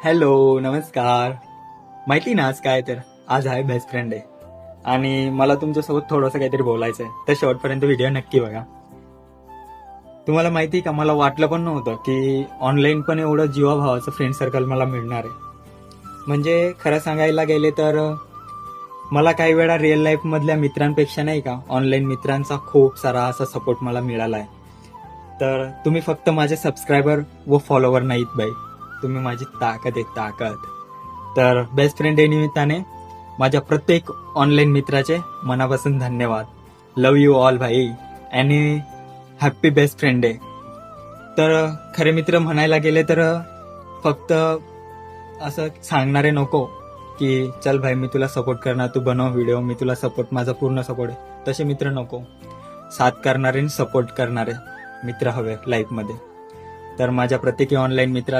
Hello, नमस्कार. माहिती ना आज काय तर आज आहे बेस्ट फ्रेंड डे आणि मला तुमच्यासोबत थोडंसं काहीतरी बोलायचं आहे. तर शेवटपर्यंत व्हिडिओ नक्की बघा. तुम्हाला माहिती का, मला वाटलं पण नव्हतं की ऑनलाईन पण एवढं जीवाभावाचं फ्रेंड सर्कल मला मिळणार आहे. म्हणजे खरं सांगायला गेले तर मला काही वेळा रिअल लाईफ मधल्या मित्रांपेक्षा नाही का ऑनलाईन मित्रांचा खूप सारा असा सपोर्ट मला मिळाला आहे. तर तुम्ही फक्त माझे सबस्क्रायबर व फॉलोवर नाहीत बाई, तुम्ही माझी ताकद आहे, ताकद. तर बेस्ट फ्रेंड डे निमित्ताने माझ्या प्रत्येक ऑनलाईन मित्राचे मनापासून धन्यवाद. लव यू ऑल भाई आणि हॅप्पी बेस्ट फ्रेंड डे. तर खरे मित्र म्हणायला गेले तर फक्त असं सांगणारे नको की चल भाई मी तुला सपोर्ट करणार, तू बनव व्हिडिओ, मी तुला सपोर्ट, माझा पूर्ण सपोर्ट आहे, तसे मित्र नको. साथ करणारे आणि सपोर्ट करणारे मित्र हवे लाईफमध्ये. तर माझ्या प्रत्येकी ऑनलाईन मित्रा